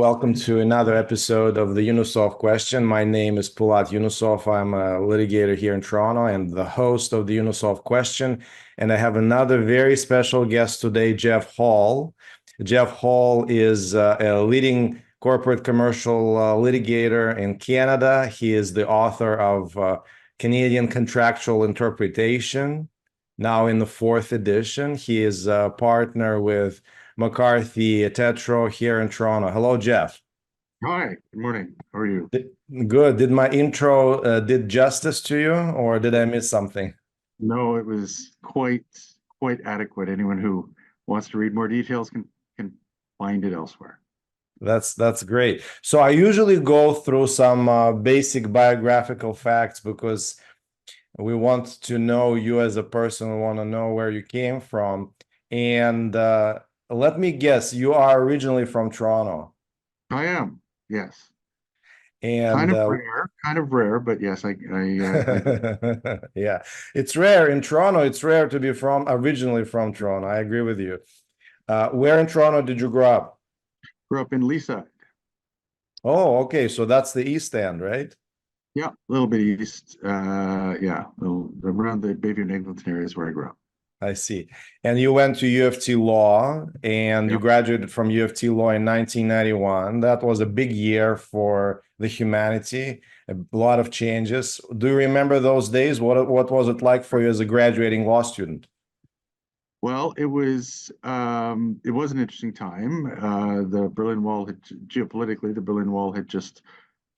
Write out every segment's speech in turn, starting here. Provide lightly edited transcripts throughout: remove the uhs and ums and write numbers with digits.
welcome to another episode of the Yunusov Question. My name is Pulat Yunusov. I'm a litigator here in Toronto and the host of the Yunusov Question. And I have another very special guest today, Geoff Hall. Geoff Hall is a leading corporate commercial litigator in Canada. He is the author of Canadian Contractual Interpretation, now in the 4th edition. He is a partner with McCarthy, Tétrault here in Toronto. Hello, Geoff. Hi, good morning. How are you? Good. Did my intro did justice to you, or did I miss something? No, it was quite adequate. Anyone who wants to read more details can find it elsewhere. That's great. So I usually go through some basic biographical facts because we want to know you as a person. We want to know where you came from. And let me guess, you are originally from Toronto. I am, yes. And Kind of rare, but yes, I yeah, it's rare in Toronto. It's rare to be originally from Toronto. I agree with you. Where in Toronto did you grow up? grew up in Leaside. Oh, okay. So that's the East End, right? Yeah, a little bit east. Around the Bayview and Eglinton area is where I grew up. I see. And you went to UFT Law and you Yep. graduated from UFT Law in 1991. That was a big year for the humanity, a lot of changes. Do you remember those days? What was it like for you as a graduating law student? Well, it was an interesting time. The Berlin Wall had geopolitically, the Berlin Wall had just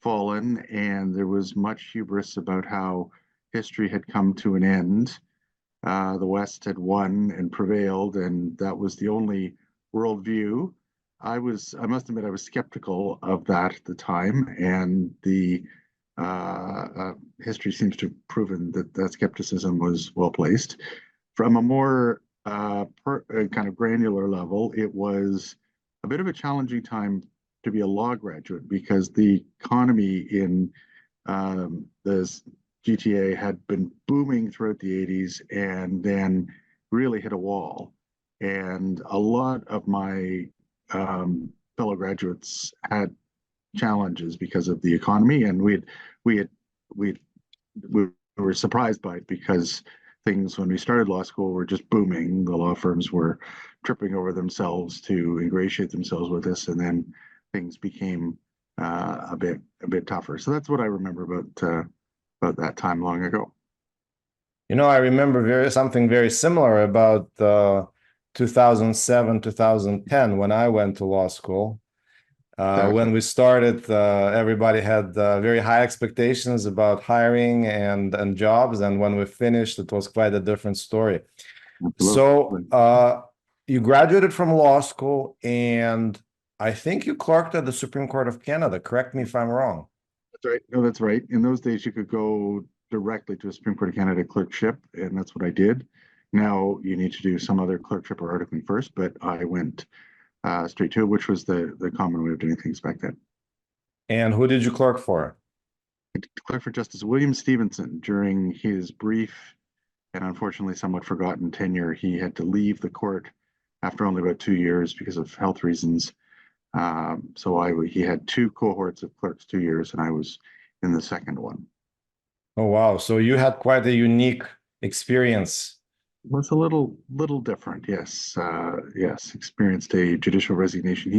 fallen, and there was much hubris about how history had come to an end. The West had won and prevailed, and that was the only worldview. I must admit, I was skeptical of that at the time, and the history seems to have proven that that skepticism was well placed. From a more kind of granular level, it was a bit of a challenging time to be a law graduate because the economy in the GTA had been booming throughout the 80s and then really hit a wall. And a lot of my fellow graduates had challenges because of the economy, and we we were surprised by it because things when we started law school were just booming. The law firms were tripping over themselves to ingratiate themselves with us, and then things became a bit tougher. So that's what I remember about that time long ago. You know, I remember something very similar about 2007, 2010 when I went to law school. Exactly. When we started, everybody had very high expectations about hiring and jobs, and when we finished, it was quite a different story. Absolutely. So you graduated from law school, and I think you clerked at the Supreme Court of Canada. Correct me if I'm wrong. That's right. No, that's right. In those days, you could go directly to a Supreme Court of Canada clerkship, and that's what I did. Now you need to do some other clerkship or articling first, but I went straight to it, which was the common way of doing things back then. And who did you clerk for? I declared for Justice William Stevenson during his brief and unfortunately somewhat forgotten tenure. He had to leave the court after only about 2 years because of health reasons. He had two cohorts of clerks, 2 years, and I was in the second one. Oh, wow. So you had quite a unique experience. It was a little different, yes. Yes, experienced a judicial resignation.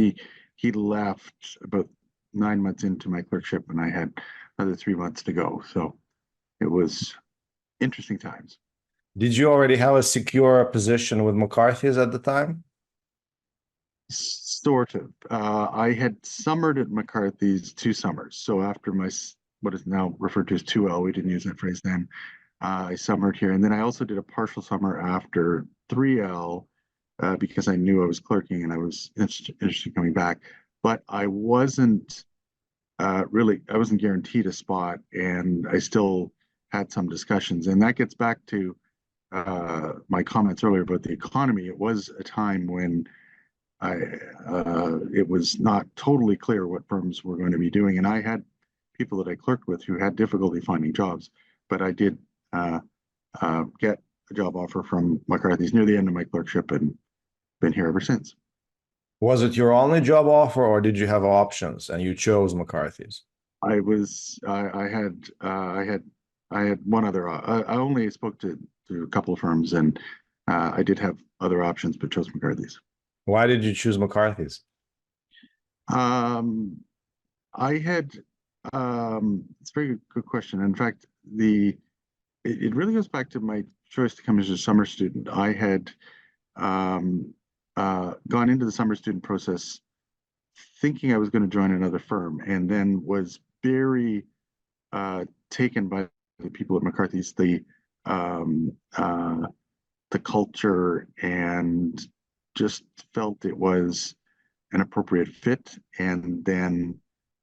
He left about 9 months into my clerkship, and I had another 3 months to go. So it was interesting times. Did you already have a secure position with McCarthys at the time? Sort of. I had summered at McCarthy's 2 summers. So after my what is now referred to as 2L, we didn't use that phrase then. I summered here, and then I also did a partial summer after 3L because I knew I was clerking and I was interested in coming back. But I wasn't I wasn't guaranteed a spot, and I still had some discussions. And that gets back to my comments earlier about the economy. It was a time when it was not totally clear what firms were going to be doing, and I had people that I clerked with who had difficulty finding jobs, but I did get a job offer from McCarthy's near the end of my clerkship and been here ever since. Was it your only job offer, or did you have options and you chose McCarthy's? I had one other. I only spoke to a couple of firms, and I did have other options, but chose McCarthy's. Why did you choose McCarthy's? Um, I had. It's a very good question. In fact, it really goes back to my choice to come as a summer student. I had um, gone into the summer student process thinking I was going to join another firm, and then was very taken by the people at McCarthy's, um, uh, the culture, and just felt it was an appropriate fit. And then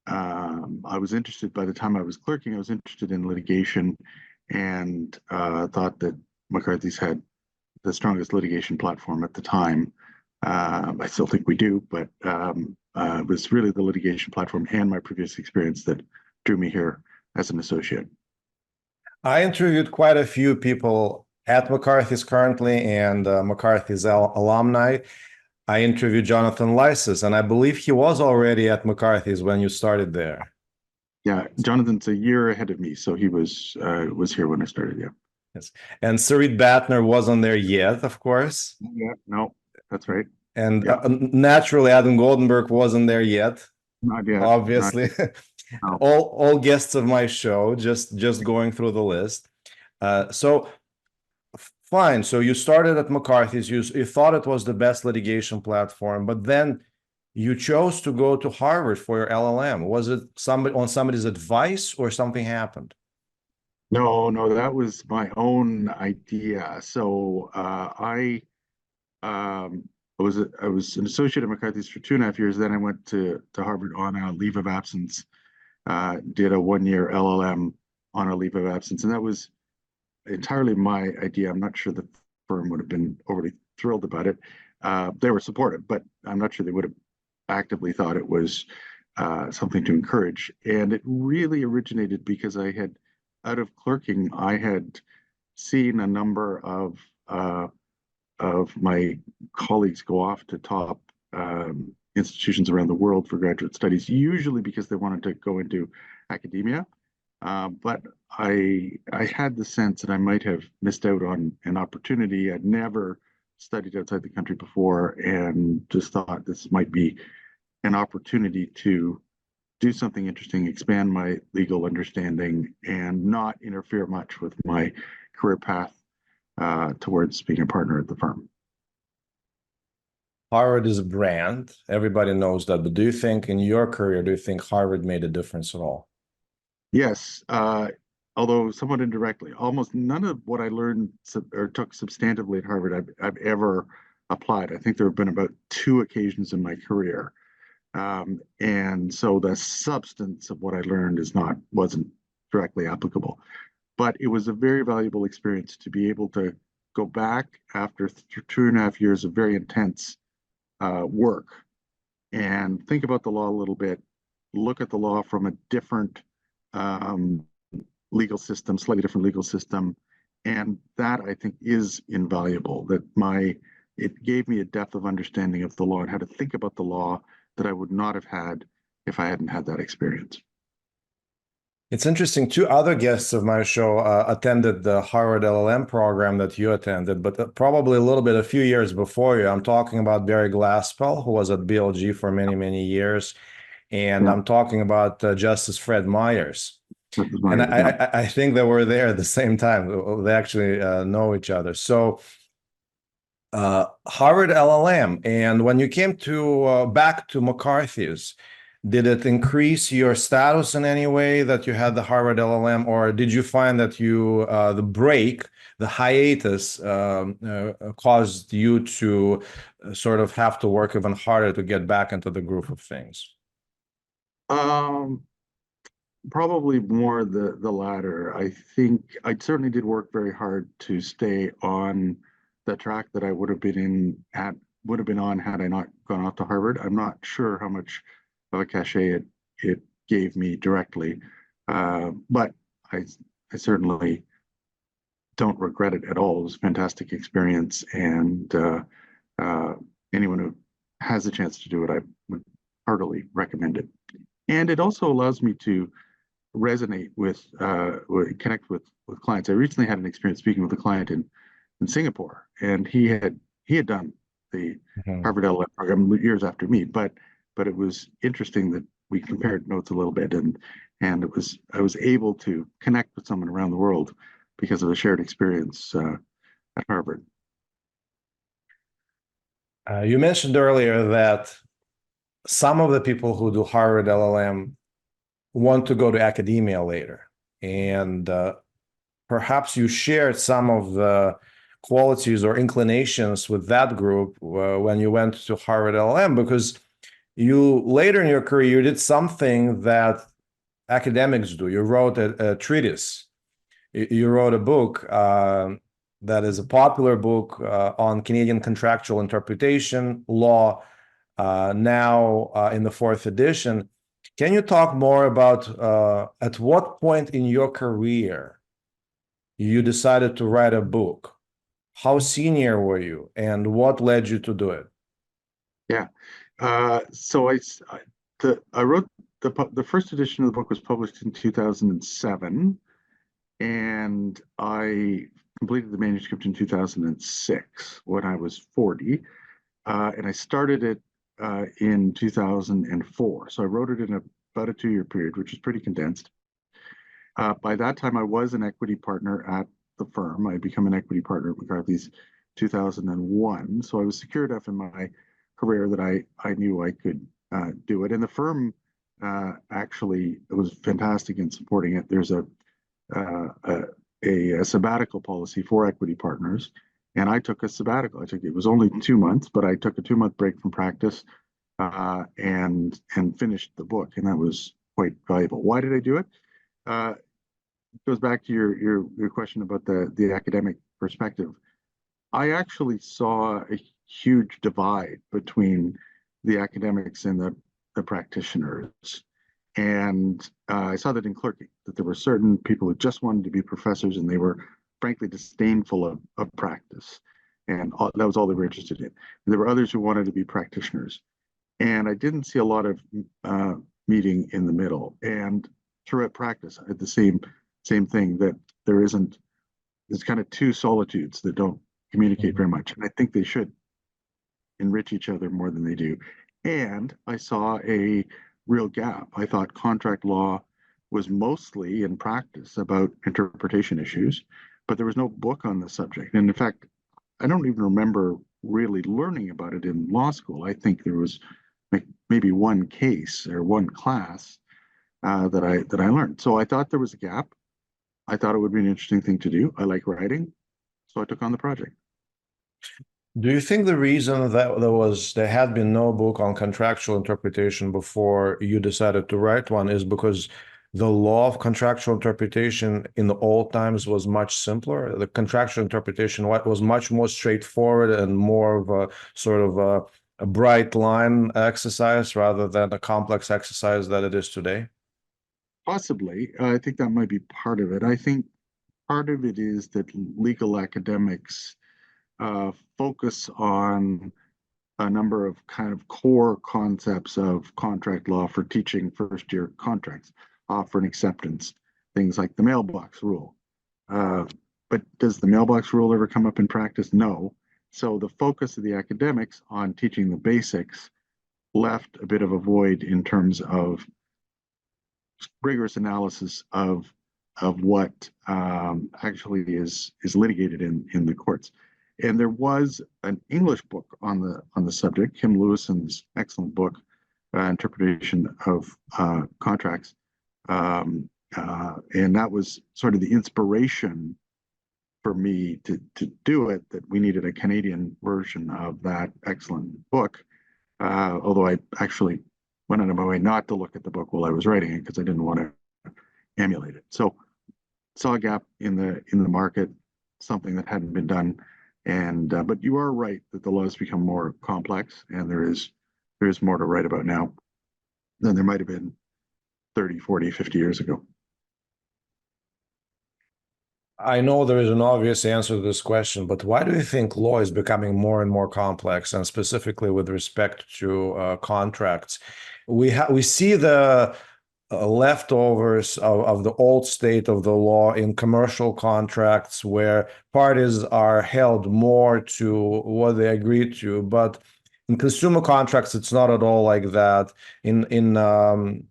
I was interested, by the time I was clerking, I was interested in litigation, and thought that McCarthy's had the strongest litigation platform at the time. I still think we do, but it was really the litigation platform and my previous experience that drew me here as an associate. I interviewed quite a few people at McCarthy's currently and McCarthy's alumni. I interviewed Jonathan Lysis, and I believe he was already at McCarthy's when you started there. Yeah, Jonathan's a year ahead of me, so he was here when I started. Yeah. Yes. And Sarit Batner wasn't there yet, of course. Yeah. No, that's right. And Yeah. naturally, Adam Goldenberg wasn't there yet, Not yet. Not obviously. yet. No. all guests of my show, just going through the list. So fine. So you started at McCarthy's. You thought it was the best litigation platform, but then you chose to go to Harvard for your LLM. Was it somebody's advice, or something happened? No, that was my own idea. So I was an associate at McCarthy's for 2.5 years. Then I went to Harvard on a leave of absence. Did a 1 year LLM on a leave of absence, and that was entirely my idea. I'm not sure the firm would have been overly thrilled about it. They were supportive, but I'm not sure they would have actively thought it was something to encourage. And it really originated because out of clerking, I had seen a number of my colleagues go off to top institutions around the world for graduate studies, usually because they wanted to go into academia. But I had the sense that I might have missed out on an opportunity. I'd never studied outside the country before, and just thought this might be an opportunity to do something interesting, expand my legal understanding, and not interfere much with my career path towards being a partner at the firm. Harvard is a brand. Everybody knows that. But do you think in your career, do you think Harvard made a difference at all? Yes, although somewhat indirectly. Almost none of what I learned or took substantively at Harvard I've ever applied. I think there have been about 2 occasions in my career. And so the substance of what I learned wasn't directly applicable. But it was a very valuable experience to be able to go back after 2.5 years of very intense work and think about the law a little bit, look at the law from a different legal system, slightly different legal system. And that, I think, is invaluable. It gave me a depth of understanding of the law and how to think about the law that I would not have had if I hadn't had that experience. It's interesting. 2 other guests of my show attended the Harvard LLM program that you attended, but probably a few years before you. I'm talking about Barry Glassel, who was at BLG for many, many years. And Yeah, I'm talking about Justice Fred Meyers. that was And yeah. I think they were there at the same time. They actually know each other. So Harvard LLM, and when you came to back to McCarthy's, did it increase your status in any way that you had the Harvard LLM, or did you find that the break, the hiatus, caused you to sort of have to work even harder to get back into the groove of things? Um, Probably more the latter. I think I certainly did work very hard to stay on the track that I would have been on had I not gone off to Harvard. I'm not sure how much of a cachet it gave me directly, but I certainly don't regret it at all. It was a fantastic experience, and anyone who has a chance to do it, I would heartily recommend it. And it also allows me to resonate with, connect with clients. I recently had an experience speaking with a client in Singapore, and he had done the Harvard LLM program years after me, but it was interesting that we compared notes a little bit, and I was able to connect with someone around the world because of a shared experience at Harvard. You mentioned earlier that some of the people who do Harvard LLM want to go to academia later, and perhaps you shared some of the qualities or inclinations with that group when you went to Harvard LLM, because you later in your career you did something that academics do. You wrote a treatise. You wrote a book that is a popular book on Canadian contractual interpretation law, now in the 4th edition. Can you talk more about at what point in your career you decided to write a book? How senior were you, and what led you to do it? Yeah, so I wrote the first edition of the book was published in 2007, and I completed the manuscript in 2006 when I was 40, and I started it in 2004. So I wrote it in about a 2-year period, which is pretty condensed. By that time, I was an equity partner at the firm. I had become an equity partner at McCarthys 2001. So I was secured enough in my career that I knew I could do it. And the firm actually was fantastic in supporting it. There's a sabbatical policy for equity partners, and I took a sabbatical. It was only 2 months, but I took a 2-month break from practice and finished the book, and that was quite valuable. Why did I do it? It goes back to your question about the academic perspective. I actually saw a huge divide between the academics and the practitioners. And I saw that in clerking, that there were certain people who just wanted to be professors, and they were frankly disdainful of practice. And that was all they were interested in. And there were others who wanted to be practitioners. And I didn't see a lot of meeting in the middle. And throughout practice, I had the same thing, that there's kind of two solitudes that don't communicate very much. And I think they should enrich each other more than they do. And I saw a real gap. I thought contract law was mostly in practice about interpretation issues, but there was no book on the subject. And in fact, I don't even remember really learning about it in law school. I think there was maybe one case or one class that I learned. So I thought there was a gap. I thought it would be an interesting thing to do. I like writing, so I took on the project. Do you think the reason that there had been no book on contractual interpretation before you decided to write one is because the law of contractual interpretation in the old times was much simpler? The contractual interpretation was much more straightforward and more of a sort of a bright line exercise rather than a complex exercise that it is today? Possibly. I think that might be part of it. I think part of it is that legal academics focus on a number of kind of core concepts of contract law for teaching first-year contracts, offer acceptance, things like the mailbox rule. But does the mailbox rule ever come up in practice? No. So the focus of the academics on teaching the basics left a bit of a void in terms of rigorous analysis of what actually is litigated in the courts. And there was an English book on the subject, Kim Lewison's excellent book, Interpretation of Contracts, and that was sort of the inspiration for me to do it. That we needed a Canadian version of that excellent book, although I actually went out of my way not to look at the book while I was writing it because I didn't want to emulate it. So saw a gap in the market, something that hadn't been done. And but you are right that the law has become more complex, and there is more to write about now than there might have been 30, 40, 50 years ago. I know there is an obvious answer to this question, but why do you think law is becoming more and more complex, and specifically with respect to contracts? We see the leftovers of the old state of the law in commercial contracts where parties are held more to what they agreed to, but in consumer contracts, it's not at all like that. In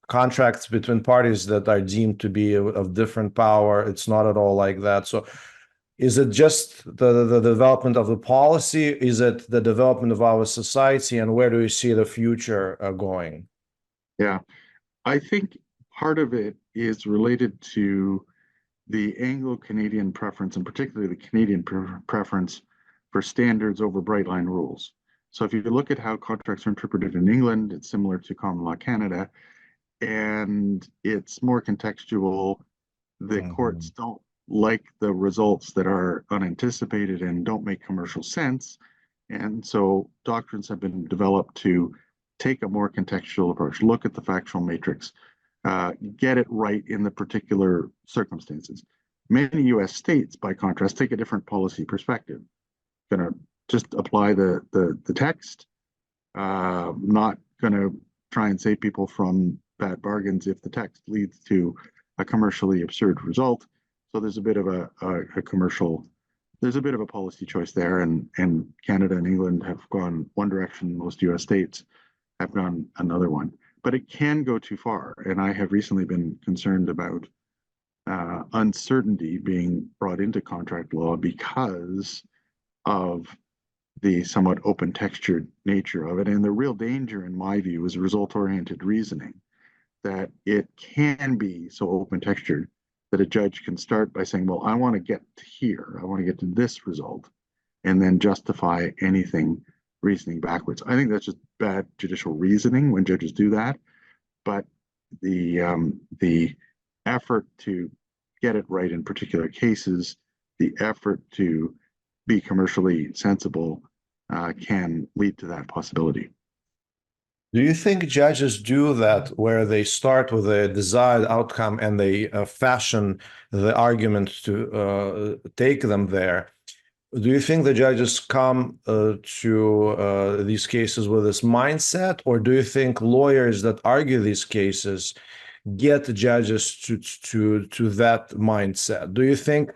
contracts between parties that are deemed to be of different power, it's not at all like that. So is it just the development of the policy? Is it the development of our society? And where do you see the future going? Yeah, I think part of it is related to the Anglo-Canadian preference, and particularly the Canadian preference for standards over bright line rules. So if you look at how contracts are interpreted in England, it's similar to common law Canada, and it's more contextual. The courts don't like the results that are unanticipated and don't make commercial sense. And so doctrines have been developed to take a more contextual approach, look at the factual matrix, get it right in the particular circumstances. Many US states, by contrast, take a different policy perspective. Going to just apply the text, not going to try and save people from bad bargains if the text leads to a commercially absurd result. So there's a bit of a commercial, there's a bit of a policy choice there, and Canada and England have gone one direction, most US states have gone another one. But it can go too far, and I have recently been concerned about uncertainty being brought into contract law because of the somewhat open textured nature of it. And the real danger, in my view, is result-oriented reasoning, that it can be so open textured that a judge can start by saying, well, I want to get to here, I want to get to this result, and then justify anything reasoning backwards. I think that's just bad judicial reasoning when judges do that. But the effort to get it right in particular cases, the effort to be commercially sensible can lead to that possibility. Do you think judges do that where they start with a desired outcome and they fashion the argument to take them there? Do you think the judges come to these cases with this mindset, or do you think lawyers that argue these cases get the judges to that mindset? Do you think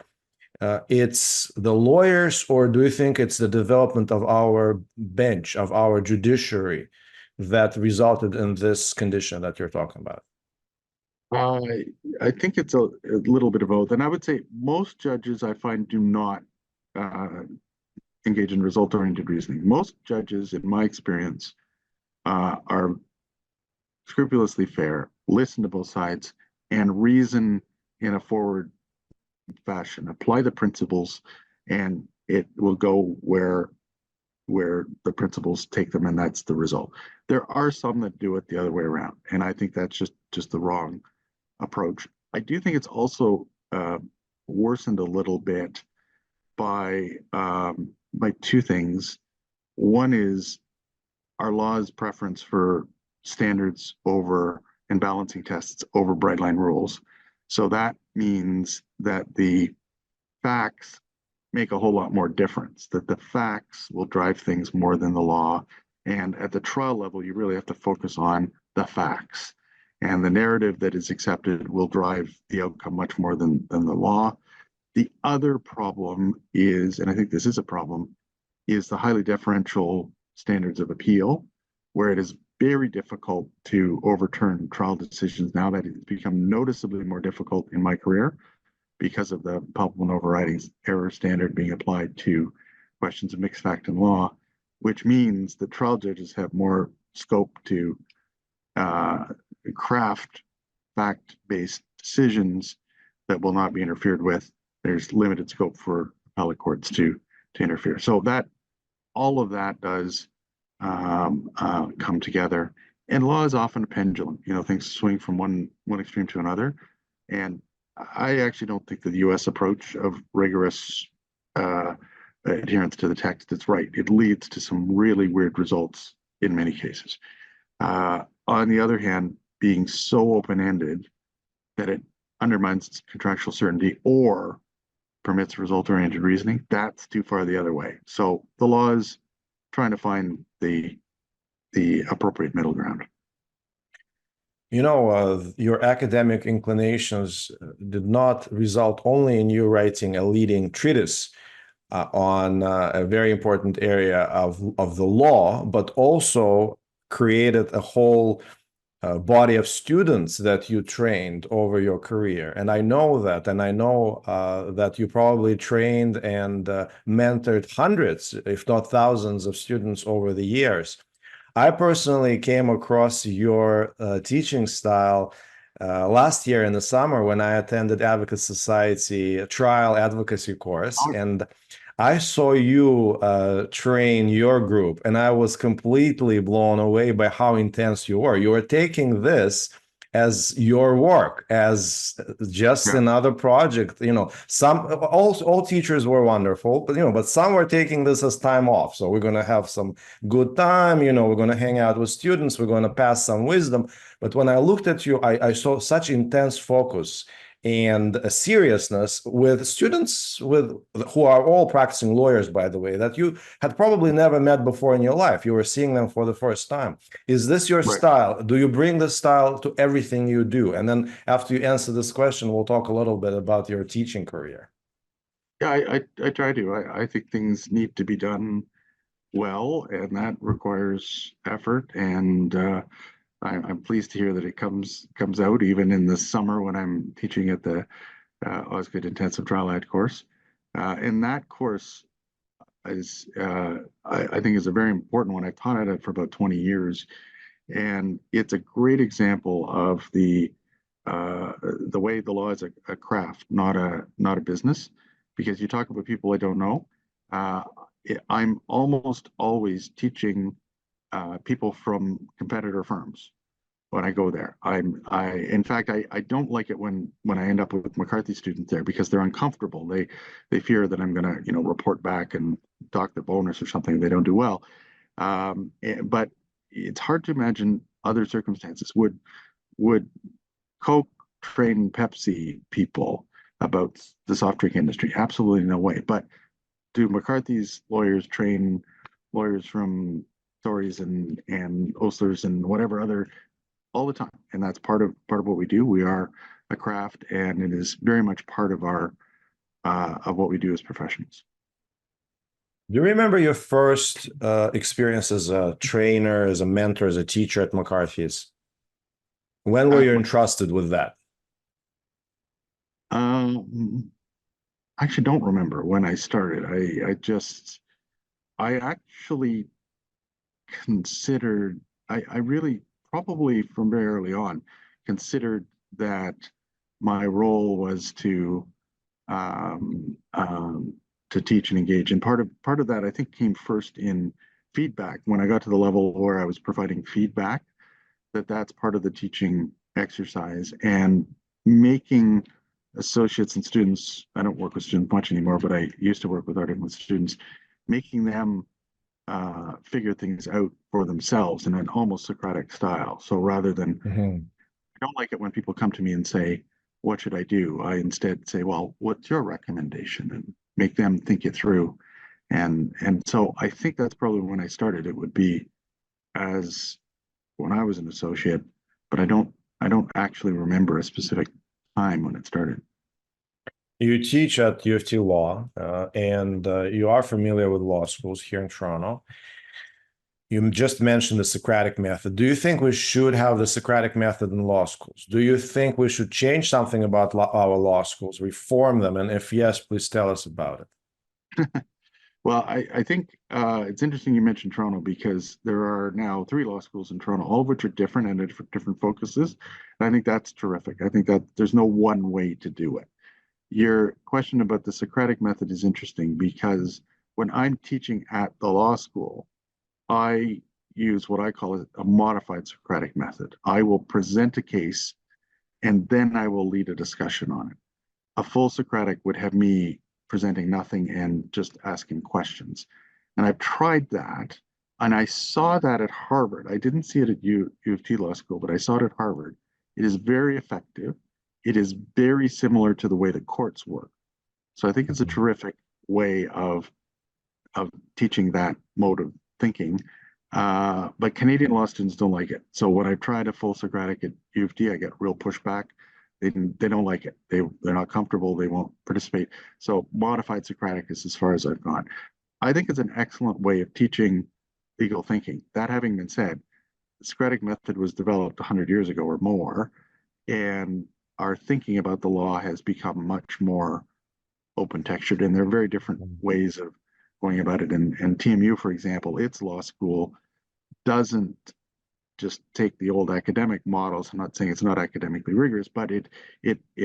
it's the lawyers, or do you think it's the development of our bench, of our judiciary, that resulted in this condition that you're talking about? I think it's a little bit of both. And I would say most judges I find do not engage in result-oriented reasoning. Most judges, in my experience, are scrupulously fair, listen to both sides, and reason in a forward fashion. Apply the principles, and it will go where the principles take them, and that's the result. There are some that do it the other way around, and I think that's just the wrong approach. I do think it's also worsened a little bit by two things. One is our law's preference for standards over and balancing tests over bright line rules. So that means that the facts make a whole lot more difference, that the facts will drive things more than the law. And at the trial level, you really have to focus on the facts. And the narrative that is accepted will drive the outcome much more than the law. The other problem is, and I think this is a problem, is the highly deferential standards of appeal, where it is very difficult to overturn trial decisions now. That it's become noticeably more difficult in my career because of the palpable and overriding error standard being applied to questions of mixed fact and law, which means that trial judges have more scope to craft fact-based decisions that will not be interfered with. There's limited scope for appellate courts to interfere. So that all of that does come together. And law is often a pendulum. You know, things swing from one extreme to another. And I actually don't think that the U.S. approach of rigorous adherence to the text is right. It leads to some really weird results in many cases. On the other hand, being so open-ended that it undermines contractual certainty or permits result-oriented reasoning, that's too far the other way. So the law is trying to find the appropriate middle ground. You know, your academic inclinations did not result only in you writing a leading treatise on a very important area of the law, but also created a whole body of students that you trained over your career. And I know that, and I know that you probably trained and mentored hundreds, if not thousands, of students over the years. I personally came across your teaching style last year in the summer when I attended Advocate Society trial advocacy course, and I saw you train your group, and I was completely blown away by how intense you were. You were taking this as your work, as just another project. You know, all teachers were wonderful, but but some were taking this as time off. So we're going to have some good time. We're going to hang out with students. We're going to pass some wisdom. But when I looked at you, I saw such intense focus and a seriousness with students who are all practicing lawyers, by the way, that you had probably never met before in your life. You were seeing them for the first time. Is this your style? Do you bring this style to everything you do? And then after you answer this question, we'll talk a little bit about your teaching career. Yeah, I try to. I think things need to be done well, and that requires effort. And I'm pleased to hear that it comes out even in the summer when I'm teaching at the Osgoode Intensive Trial Ad course. And that course is, I think, is a very important one. I taught it for about 20 years, and it's a great example of the way the law is a craft, not a business. Because you talk about people I don't know, I'm almost always teaching people from competitor firms when I go there. In fact, I don't like it when I end up with McCarthy students there because they're uncomfortable. They fear that I'm going to report back and dock their bonus or something if they don't do well. But it's hard to imagine other circumstances. Would Coke train Pepsi people about the soft drink industry? Absolutely no way. But do McCarthy's lawyers train lawyers from Torys and Oslers and whatever other all the time? And that's part of what we do. We are a craft, and it is very much part of our of what we do as professionals. Do you remember your first experience as a trainer, as a mentor, as a teacher at McCarthys? When were you entrusted with that? I actually don't remember when I started. I actually considered, I really probably from very early on considered that my role was to teach and engage. And part of that, I think, came first in feedback. When I got to the level where I was providing feedback, that's part of the teaching exercise, and making associates and students, I don't work with students much anymore, but I used to work with students, making them figure things out for themselves in an almost Socratic style. So rather than, I don't like it when people come to me and say, what should I do? I instead say, well, what's your recommendation? And make them think it through. And so I think that's probably when I started. It would be as when I was an associate, but I don't actually remember a specific time when it started. You teach at UFT Law, and you are familiar with law schools here in Toronto. You just mentioned the Socratic method. Do you think we should have the Socratic method in law schools? Do you think we should change something about our law schools, reform them? And if yes, please tell us about it. Well, I think it's interesting you mentioned Toronto, because there are now 3 law schools in Toronto, all of which are different and different focuses. And I think that's terrific. I think that there's no one way to do it. Your question about the Socratic method is interesting, because when I'm teaching at the law school, I use what I call a modified Socratic method. I will present a case, and then I will lead a discussion on it. A full Socratic would have me presenting nothing and just asking questions. And I've tried that, and I saw that at Harvard. I didn't see it at UFT Law School, but I saw it at Harvard. It is very effective. It is very similar to the way the courts work. So I think it's a terrific way of teaching that mode of thinking. But Canadian law students don't like it. So when I tried a full Socratic at UFT, I get real pushback. They don't like it. They're not comfortable. They won't participate. So modified Socratic is as far as I've gone. I think it's an excellent way of teaching legal thinking. That having been said, the Socratic method was developed 100 years ago or more, and our thinking about the law has become much more open textured, and there are very different ways of going about it. And TMU, for example, its law school doesn't just take the old academic models. I'm not saying it's not academically rigorous, but it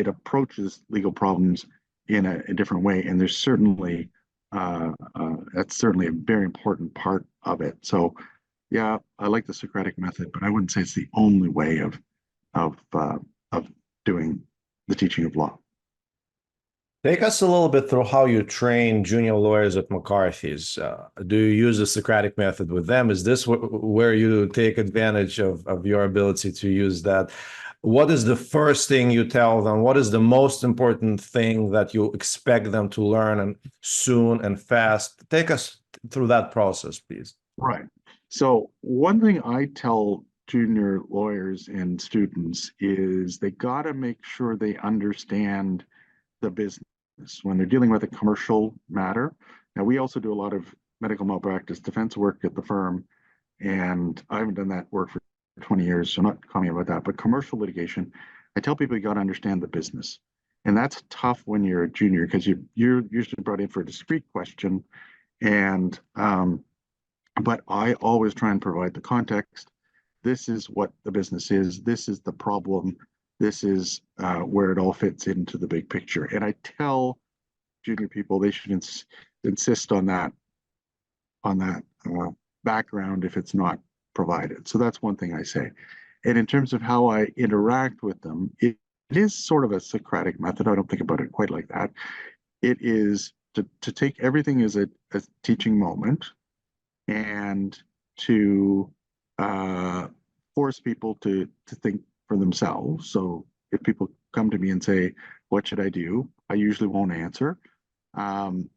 approaches legal problems in a different way. And there's certainly that's certainly a very important part of it. So yeah, I like the Socratic method, but I wouldn't say it's the only way of doing the teaching of law. Take us a little bit through how you train junior lawyers at McCarthy's. Do you use the Socratic method with them? Is this where you take advantage of your ability to use that? What is the first thing you tell them? What is the most important thing that you expect them to learn and soon and fast? Take us through that process, please. Right. So one thing I tell junior lawyers and students is they got to make sure they understand the business when they're dealing with a commercial matter. Now, we also do a lot of medical malpractice defense work at the firm, and I haven't done that work for 20 years, so I'm not commenting about that. But commercial litigation, I tell people you got to understand the business. And that's tough when you're a junior because you're usually brought in for a discrete question. And but I always try and provide the context. This is what the business is. This is the problem. This is where it all fits into the big picture. And I tell junior people they should insist on that background if it's not provided. So that's one thing I say. And in terms of how I interact with them, it is sort of a Socratic method. I don't think about it quite like that. It is to take everything as a teaching moment and to force people to think for themselves. So if people come to me and say, "What should I do?" I usually won't answer, and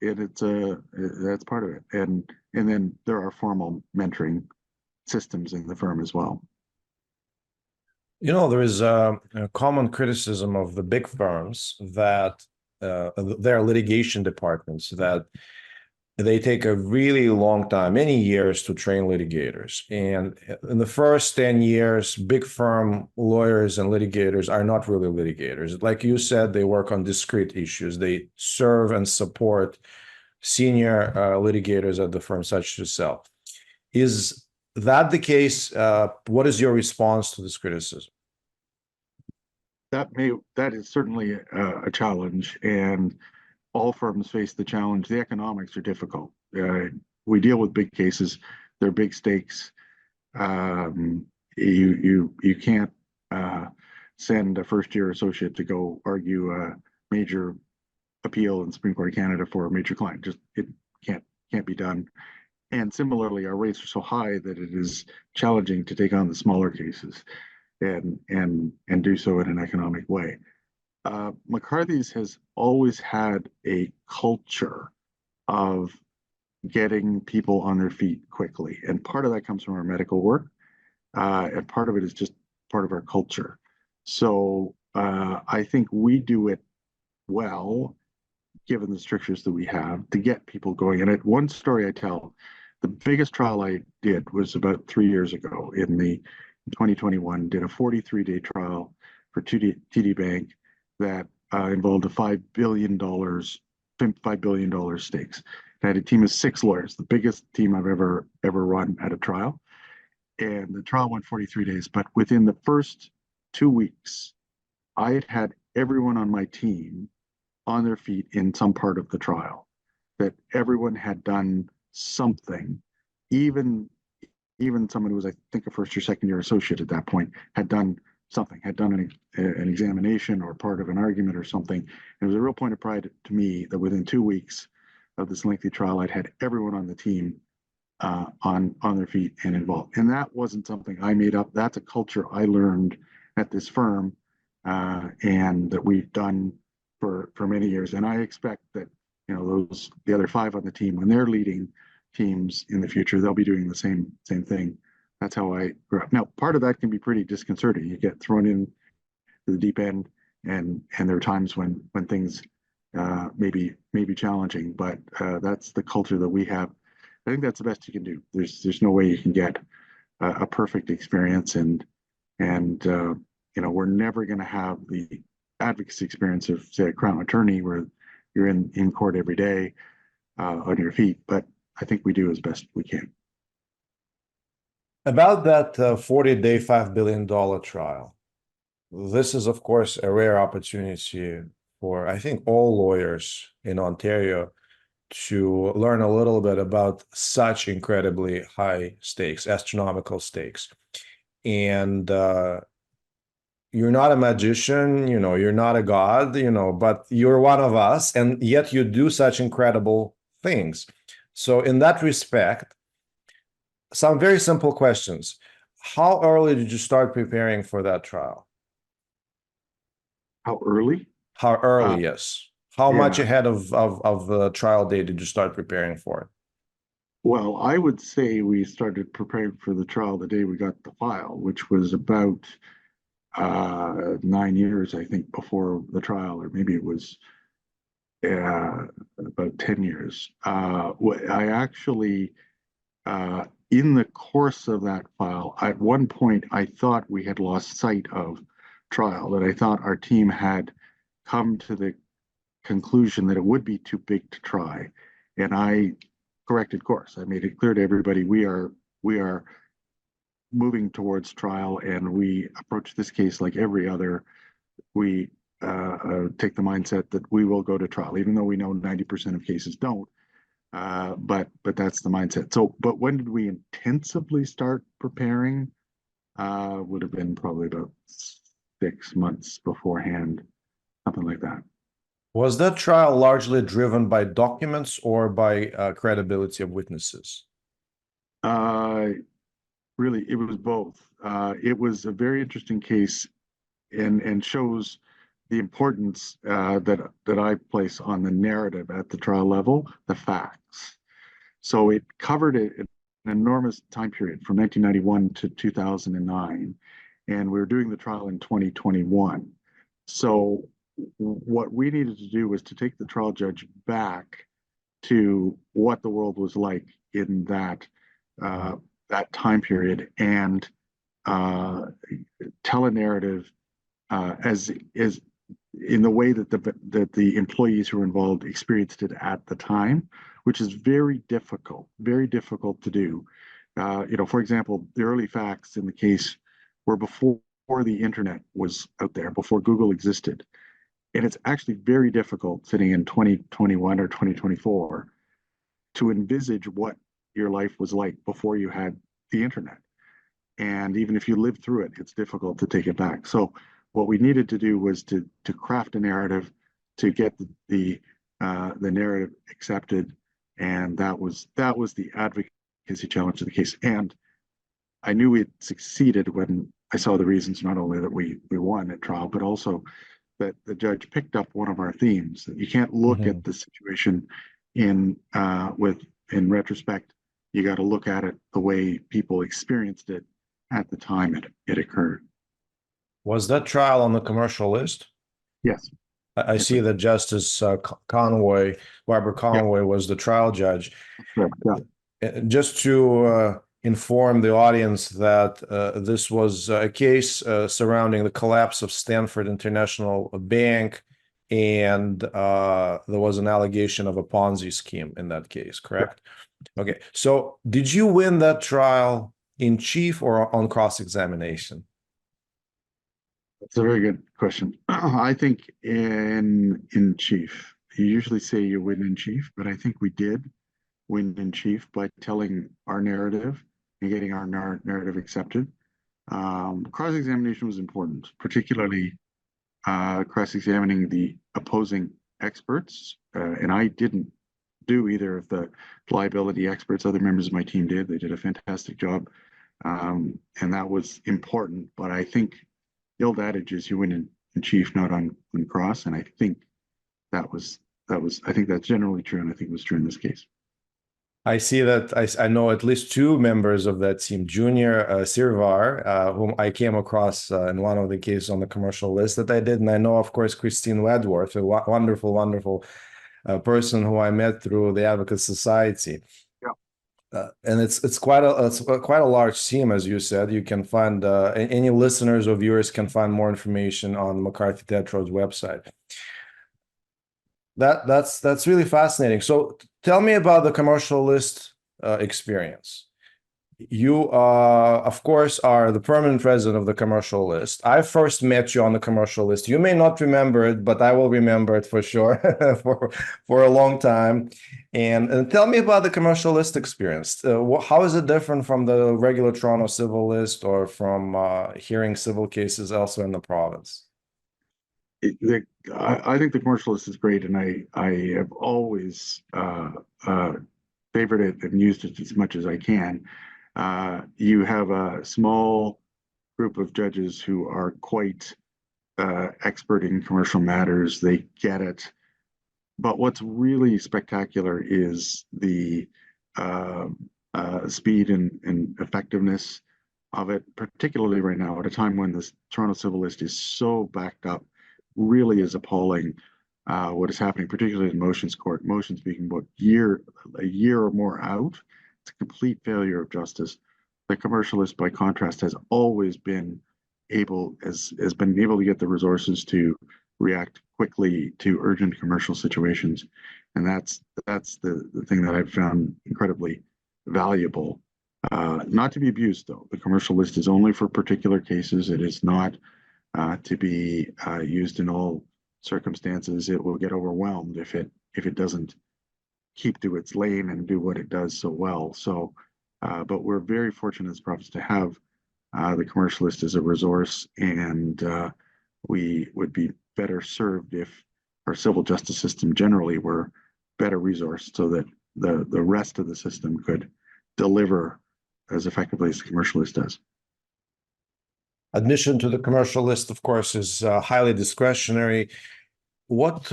that's part of it. And then there are formal mentoring systems in the firm as well. You know, there is a common criticism of the big firms that their litigation departments that they take a really long time, many years, to train litigators. And in the first 10 years, big firm lawyers and litigators are not really litigators. Like you said, they work on discrete issues. They serve and support senior litigators at the firm, such as yourself. Is that the case? What is your response to this criticism? That is certainly a challenge, and all firms face the challenge. The economics are difficult. We deal with big cases; they're big stakes. You can't send a first-year associate to go argue a major appeal in the Supreme Court of Canada for a major client. Just it can't be done. And similarly, our rates are so high that it is challenging to take on the smaller cases and do so in an economic way. McCarthy's has always had a culture of getting people on their feet quickly. And part of that comes from our medical work. And part of it is just part of our culture. So I think we do it well, given the strictures that we have, to get people going. And one story I tell, the biggest trial I did was about 3 years ago in 2021, did a 43-day trial for TD Bank that involved a $5 billion stakes. I had a team of 6 lawyers, the biggest team I've ever run at a trial. And the trial went 43 days. But within the first 2 weeks, I had had everyone on my team on their feet in some part of the trial, that everyone had done something, even someone who was, I think, a first or second year associate at that point, had done something, had done an examination or part of an argument or something. And it was a real point of pride to me that within 2 weeks of this lengthy trial, I'd had everyone on the team on their feet and involved. And that wasn't something I made up. That's a culture I learned at this firm and that we've done for many years. And I expect that, you know, the other 5 on the team, when they're leading teams in the future, they'll be doing the same thing. That's how I grew up. Now, part of that can be pretty disconcerting. You get thrown in to the deep end, and there are times when things may be challenging, but that's the culture that we have. I think that's the best you can do. There's no way you can get a perfect experience, and you know, we're never going to have the advocacy experience of, say, a Crown attorney where you're in court every day on your feet, but I think we do as best we can. About that 40-day, $5 billion trial, this is, of course, a rare opportunity for, I think, all lawyers in Ontario to learn a little bit about such incredibly high stakes, astronomical stakes. And you're not a magician, you know, you're not a god, you know, but you're one of us, and yet you do such incredible things. So in that respect, some very simple questions. How early did you start preparing for that trial? How early? How early, yes. How much yeah. ahead of the trial date did you start preparing for it? Well, I would say we started preparing for the trial the day we got the file, which was about 9 years, I think, before the trial, or maybe it was about 10 years. I actually, in the course of that file, at one point, I thought we had lost sight of trial, that I thought our team had come to the conclusion that it would be too big to try. And I corrected course. I made it clear to everybody we are moving towards trial, and we approach this case like every other. We take the mindset that we will go to trial, even though we know 90% of cases don't. But that's the mindset. So, but when did we intensively start preparing? Would have been probably about 6 months beforehand, something like that. Was that trial largely driven by documents or by credibility of witnesses? Really, it was both. It was a very interesting case, and shows the importance that I place on the narrative at the trial level, the facts. So it covered an enormous time period from 1991 to 2009, and we were doing the trial in 2021. So what we needed to do was to take the trial judge back to what the world was like in that time period, and tell a narrative as in the way that the employees who were involved experienced it at the time, which is very difficult to do. You know, for example, the early facts in the case were before the internet was out there, before Google existed. And it's actually very difficult sitting in 2021 or 2024 to envisage what your life was like before you had the internet. And even if you lived through it, it's difficult to take it back. So what we needed to do was to craft a narrative to get the narrative accepted, and that was the advocacy challenge of the case. And I knew we had succeeded when I saw the reasons, not only that we won at trial, but also that the judge picked up one of our themes, that you can't look at the situation in retrospect. You got to look at it the way people experienced it at the time it occurred. Was that trial on the commercial list? Yes. I see that Justice Barbara Conway, was the trial judge. Right. Yeah. Just to inform the audience that this was a case surrounding the collapse of Stanford International Bank, and there was an allegation of a Ponzi scheme in that case, correct? Yeah. Okay, so did you win that trial in chief or on cross-examination? That's a very good question. I think in chief. You usually say you win in chief, but I think we did win in chief by telling our narrative and getting our narrative accepted. Cross-examination was important, particularly cross-examining the opposing experts. And I didn't do either of the liability experts. Other members of my team did. They did a fantastic job. And that was important. But I think the old adage is you win in chief, not on cross. And I think that was I think that's generally true, and I think it was true in this case. I see that I know at least two members of that team, Junior Sirvar, whom I came across in one of the cases on the commercial list that I did. And I know, of course, Christine Wedworth, a wonderful, wonderful person who I met through the Advocate Society. And it's quite a large team, as you said. You can find any listeners or viewers can find more information on McCarthy Tétrault's website. That's really fascinating. So tell me about the commercial list experience. You, of course, are the permanent resident of the commercial list. I first met you on the commercial list. You may not remember it, but I will remember it for sure for a long time. And tell me about the commercial list experience. How is it different from the regular Toronto civil list or from hearing civil cases elsewhere in the province? I think the commercial list is great, and I have always favored it and used it as much as I can. You have a small group of judges who are quite expert in commercial matters. They get it. But what's really spectacular is the speed and effectiveness of it, particularly right now at a time when the Toronto civil list is so backed up. Really is appalling what is happening, particularly in motions court. Motions being about a year or more out. It's a complete failure of justice. The commercial list, by contrast, has always been able to get the resources to react quickly to urgent commercial situations, and that's the thing that I've found incredibly valuable. Not to be abused, though. The commercial list is only for particular cases. It is not to be used in all circumstances. It will get overwhelmed if it doesn't keep to its lane and do what it does so well. So, but we're very fortunate as province to have the commercial list as a resource, and we would be better served if our civil justice system generally were better resourced, so that the rest of the system could deliver as effectively as the commercial list does. Admission to the commercial list, of course, is highly discretionary. What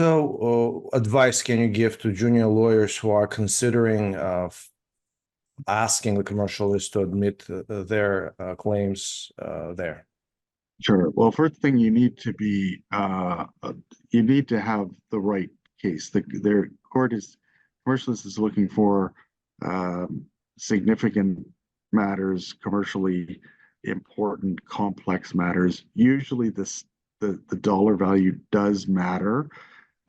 advice can you give to junior lawyers who are considering asking the commercial list to admit their claims there? Sure. Well, first thing, you need to have the right case. Their commercial list is looking for significant matters, commercially important, complex matters. Usually the dollar value does matter.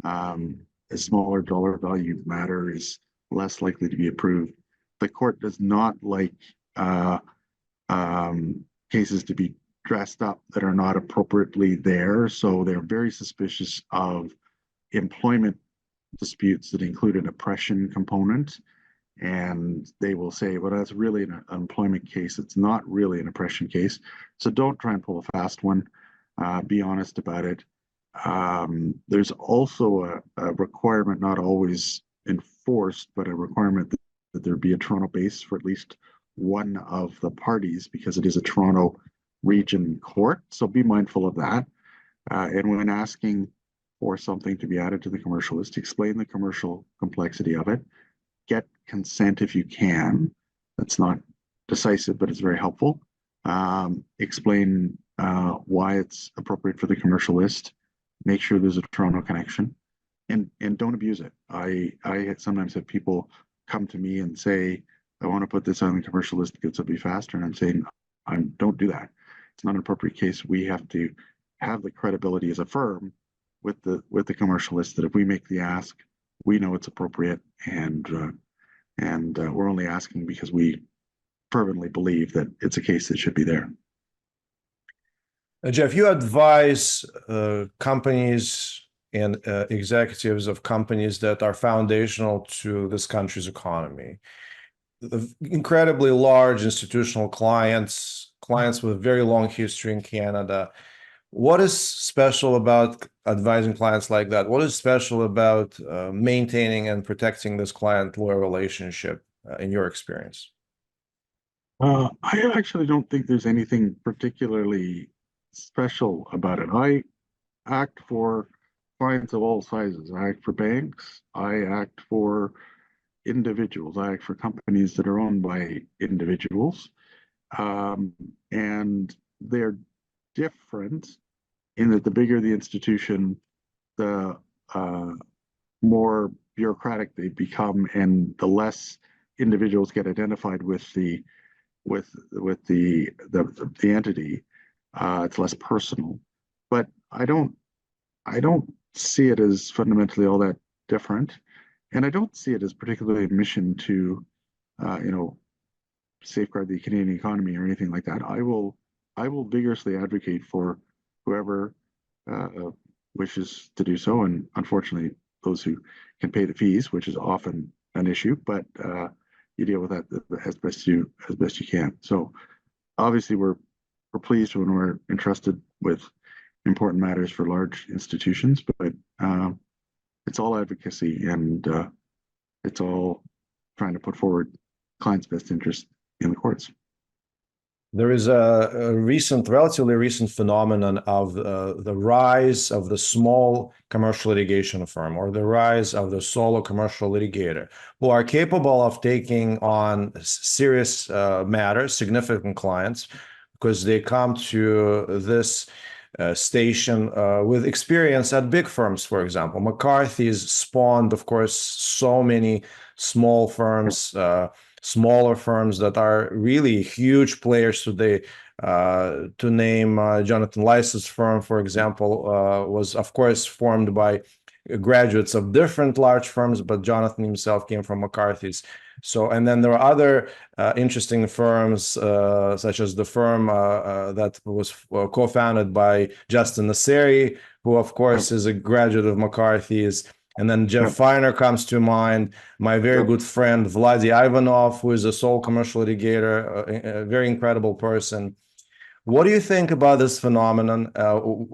A smaller dollar value matter is less likely to be approved. The court does not like cases to be dressed up that are not appropriately there. So they're very suspicious of employment disputes that include an oppression component. And they will say, well, that's really an employment case. It's not really an oppression case. So don't try and pull a fast one. Be honest about it. There's also a requirement, not always enforced, but a requirement that there be a Toronto base for at least one of the parties, because it is a Toronto region court. So be mindful of that. And when asking for something to be added to the commercial list, explain the commercial complexity of it. Get consent if you can. That's not decisive, but it's very helpful. Explain why it's appropriate for the commercial list. Make sure there's a Toronto connection, and don't abuse it. I sometimes have people come to me and say, I want to put this on the commercial list because it'll be faster. And I'm saying, don't do that. It's not an appropriate case. We have to have the credibility as a firm with the commercial list that if we make the ask, we know it's appropriate, and we're only asking because we fervently believe that it's a case that should be there. Geoff, you advise companies and executives of companies that are foundational to this country's economy. The incredibly large institutional clients with a very long history in Canada. What is special about advising clients like that? What is special about maintaining and protecting this client-lawyer relationship in your experience? I actually don't think there's anything particularly special about it. I act for clients of all sizes. I act for banks. I act for individuals. I act for companies that are owned by individuals. Um, and they're different in that the bigger the institution, the more bureaucratic they become, and the less individuals get identified with the entity. It's less personal. But I don't see it as fundamentally all that different, and I don't see it as particularly a mission to, you know, safeguard the Canadian economy or anything like that. I will vigorously advocate for whoever wishes to do so, and unfortunately, those who can pay the fees, which is often an issue, but you deal with that as best you can. So obviously, we're pleased when we're entrusted with important matters for large institutions, but it's all advocacy, and it's all trying to put forward clients' best interest in the courts. There is a relatively recent phenomenon of the rise of the small commercial litigation firm, or the rise of the solo commercial litigator, who are capable of taking on serious matters, significant clients, because they come to this station with experience at big firms, for example. McCarthy's spawned, of course, so many small firms, smaller firms that are really huge players today. To name Jonathan Leiss's firm, for example, was, of course, formed by graduates of different large firms, but Jonathan himself came from McCarthy's. So, and then there are other interesting firms, such as the firm that was co-founded by Justin Nasseri, who, of course, is a graduate of McCarthy's. And then Jeff Feiner comes to mind, my very good friend Vladi Ivanov, who is a sole commercial litigator, a very incredible person. What do you think about this phenomenon?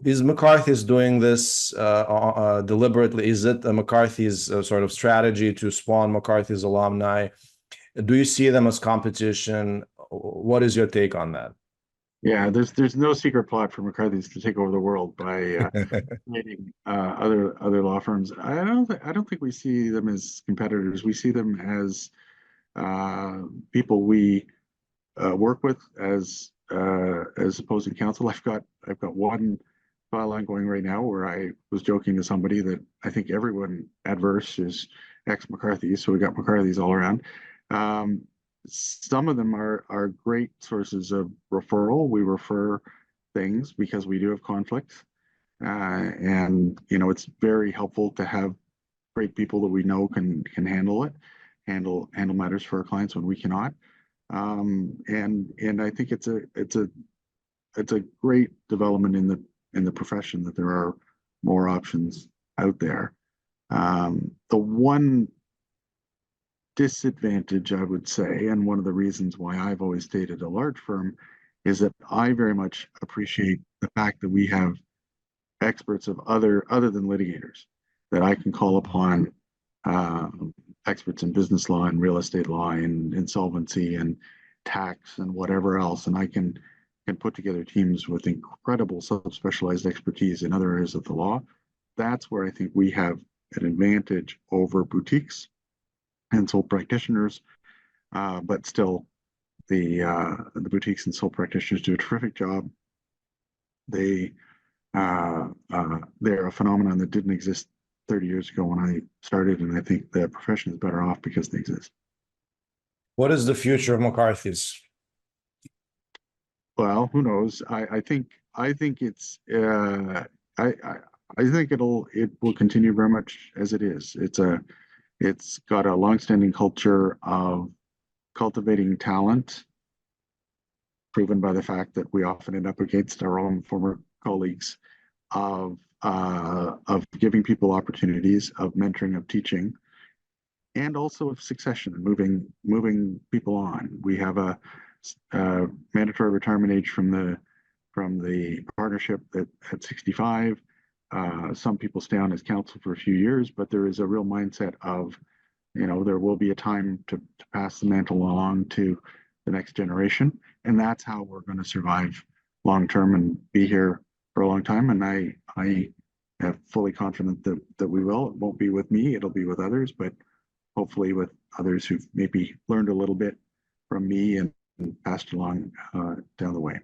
Is McCarthy's doing this deliberately? Is it McCarthy's sort of strategy to spawn McCarthy's alumni? Do you see them as competition? What is your take on that? Yeah, there's no secret plot for McCarthy's to take over the world by creating other law firms. I don't think we see them as competitors. We see them as people we work with as opposing counsel. I've got one file ongoing right now where I was joking to somebody that I think everyone adverse is ex McCarthy, so we got McCarthy's all around. Some of them are great sources of referral. We refer things because we do have conflicts, and it's very helpful to have great people that we know can handle matters for our clients when we cannot. And I think it's a great development in the profession that there are more options out there. The one disadvantage, I would say, and one of the reasons why I've always stayed at a large firm, is that I very much appreciate the fact that we have experts of other than litigators that I can call upon, experts in business law and real estate law and insolvency and tax and whatever else, and I can put together teams with incredible subspecialized expertise in other areas of the law. That's where I think we have an advantage over boutiques and sole practitioners, but still, the boutiques and sole practitioners do a terrific job. They're a phenomenon that didn't exist 30 years ago when I started, and I think the profession is better off because they exist. What is the future of McCarthy's? Well, who knows? I think it's I think it will continue very much as it is. It's got a longstanding culture of cultivating talent, proven by the fact that we often end up against our own former colleagues, of giving people opportunities, of mentoring, of teaching, and also of succession and moving people on. We have a mandatory retirement age from the partnership at 65. Some people stay on as counsel for a few years, but there is a real mindset of, there will be a time to pass the mantle along to the next generation, and that's how we're going to survive long term and be here for a long time. And I I'm fully confident that we will. It won't be with me, it'll be with others, but hopefully with others who've maybe learned a little bit from me and passed along down the way.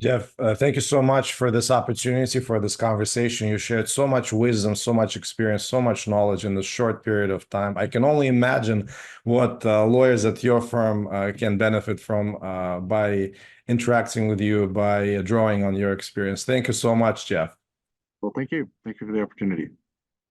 Geoff, thank you so much for this opportunity, for this conversation. You shared so much wisdom, so much experience, so much knowledge in this short period of time. I can only imagine what lawyers at your firm can benefit from by interacting with you, by drawing on your experience. Thank you so much, Geoff. Well, thank you. Thank you for the opportunity.